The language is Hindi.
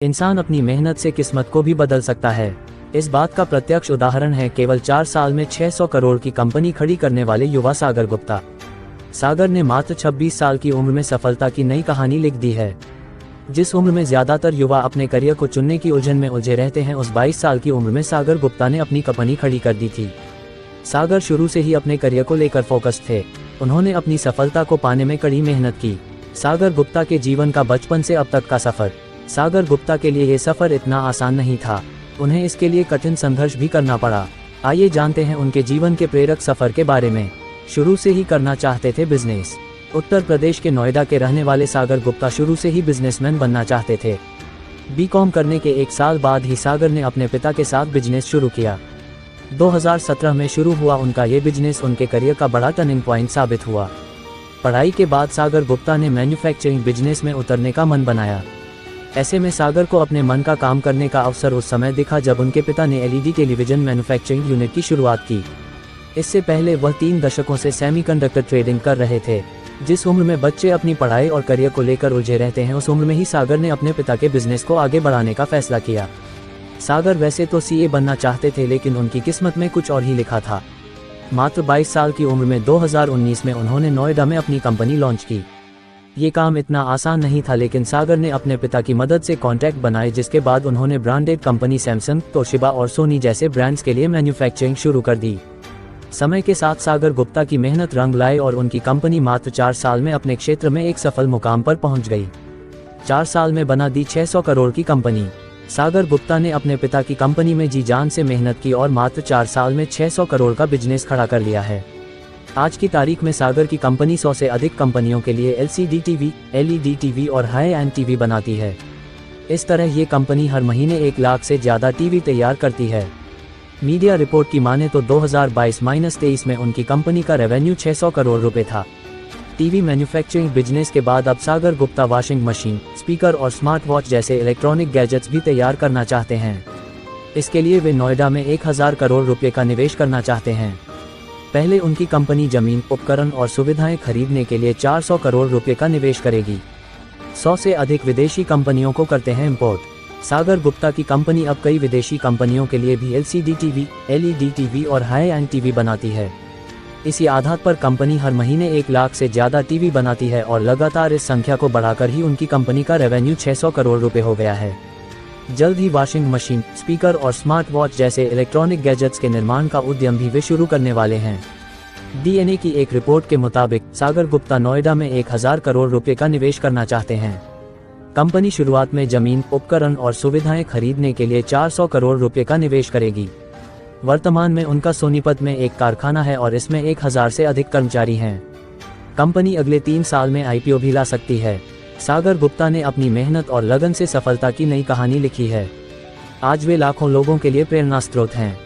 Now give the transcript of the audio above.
इंसान अपनी मेहनत से किस्मत को भी बदल सकता है। इस बात का प्रत्यक्ष उदाहरण है केवल 4 साल में 600 करोड़ की कंपनी खड़ी करने वाले युवा सागर गुप्ता। सागर ने मात्र 26 साल की उम्र में सफलता की नई कहानी लिख दी है। जिस उम्र में ज्यादातर युवा अपने करियर को चुनने की उलझन में उलझे रहते हैं, उस 22 साल की उम्र में सागर गुप्ता ने अपनी कंपनी खड़ी कर दी थी। सागर शुरू से ही अपने करियर को लेकर फोकस थे। उन्होंने अपनी सफलता को पाने में कड़ी मेहनत की। सागर गुप्ता के जीवन का बचपन से अब तक का सफर। सागर गुप्ता के लिए ये सफर इतना आसान नहीं था, उन्हें इसके लिए कठिन संघर्ष भी करना पड़ा। आइए जानते हैं उनके जीवन के प्रेरक सफर के बारे में। शुरू से ही करना चाहते थे बिजनेस। उत्तर प्रदेश के नोएडा के रहने वाले सागर गुप्ता शुरू से ही बिजनेसमैन बनना चाहते थे। बीकॉम करने के 1 साल बाद ही सागर ने अपने पिता के साथ बिजनेस शुरू किया। 2017 में शुरू हुआ उनका ये बिजनेस उनके करियर का बड़ा टर्निंग पॉइंट साबित हुआ। पढ़ाई के बाद सागर गुप्ता ने मैन्युफैक्चरिंग बिजनेस में उतरने का मन बनाया। ऐसे में सागर को अपने मन का काम करने का अवसर उस समय दिखा जब उनके पिता ने एलईडी टेलीविजन मैन्युफैक्चरिंग यूनिट की शुरुआत की। इससे पहले वह 3 दशकों से सेमीकंडक्टर ट्रेडिंग कर रहे थे। जिस उम्र में बच्चे अपनी पढ़ाई और करियर को लेकर उलझे रहते हैं, उस उम्र में ही सागर ने अपने पिता के बिजनेस को आगे बढ़ाने का फैसला किया। सागर वैसे तो सीए बनना चाहते थे, लेकिन उनकी किस्मत में कुछ और ही लिखा था। मात्र 22 साल की उम्र में 2019 में उन्होंने नोएडा में अपनी कंपनी लॉन्च की। ये काम इतना आसान नहीं था, लेकिन सागर ने अपने पिता की मदद से कॉन्ट्रैक्ट बनाए, जिसके बाद उन्होंने ब्रांडेड कंपनी सैमसंग, तोशिबा और सोनी जैसे ब्रांड्स के लिए मैन्युफैक्चरिंग शुरू कर दी। समय के साथ सागर गुप्ता की मेहनत रंग लाई और उनकी कंपनी मात्र 4 साल में अपने क्षेत्र में एक सफल मुकाम पर पहुंच गई। 4 साल में बना दी 600 करोड़ की कंपनी। सागर गुप्ता ने अपने पिता की कंपनी में जी जान से मेहनत की और मात्र 4 साल में 600 करोड़ का बिजनेस खड़ा कर लिया है। आज की तारीख में सागर की कंपनी 100 से अधिक कंपनियों के लिए एलसीडी टीवी, एलईडी टीवी और हाई एंड टीवी बनाती है। इस तरह ये कंपनी हर महीने 1 लाख से ज्यादा टीवी तैयार करती है। मीडिया रिपोर्ट की माने तो 2022-23 में उनकी कंपनी का रेवेन्यू 600 करोड़ रुपए था। टीवी मैन्युफैक्चरिंग बिजनेस के बाद अब सागर गुप्ता वॉशिंग मशीन, स्पीकर और स्मार्ट वॉच जैसे इलेक्ट्रॉनिक गैजेट्स भी तैयार करना चाहते हैं। इसके लिए वे नोएडा में 1000 करोड़ रुपए का निवेश करना चाहते हैं। पहले उनकी कंपनी जमीन, उपकरण और सुविधाएं खरीदने के लिए 400 करोड़ रुपए का निवेश करेगी। 100 से अधिक विदेशी कंपनियों को करते हैं इंपोर्ट। सागर गुप्ता की कंपनी अब कई विदेशी कंपनियों के लिए भी एलसीडी टीवी, एलईडी टीवी और हाई एंड टीवी बनाती है। इसी आधार पर कंपनी हर महीने 1 लाख से ज्यादा टीवी बनाती है और लगातार इस संख्या को बढ़ाकर ही उनकी कंपनी का रेवेन्यू 600 करोड़ रुपए हो गया है। जल्द ही वॉशिंग मशीन, स्पीकर और स्मार्ट वॉच जैसे इलेक्ट्रॉनिक गैजेट्स के निर्माण का उद्यम भी वे शुरू करने वाले हैं। डीएनए की एक रिपोर्ट के मुताबिक सागर गुप्ता नोएडा में 1000 करोड़ रुपए का निवेश करना चाहते हैं। कंपनी शुरुआत में जमीन, उपकरण और सुविधाएं खरीदने के लिए 400 करोड़ रुपए का निवेश करेगी। वर्तमान में उनका सोनीपत में एक कारखाना है और इसमें 1000 से अधिक कर्मचारी हैं। कंपनी अगले 3 साल में आईपीओ भी ला सकती है। सागर गुप्ता ने अपनी मेहनत और लगन से सफलता की नई कहानी लिखी है। आज वे लाखों लोगों के लिए प्रेरणा स्रोत हैं।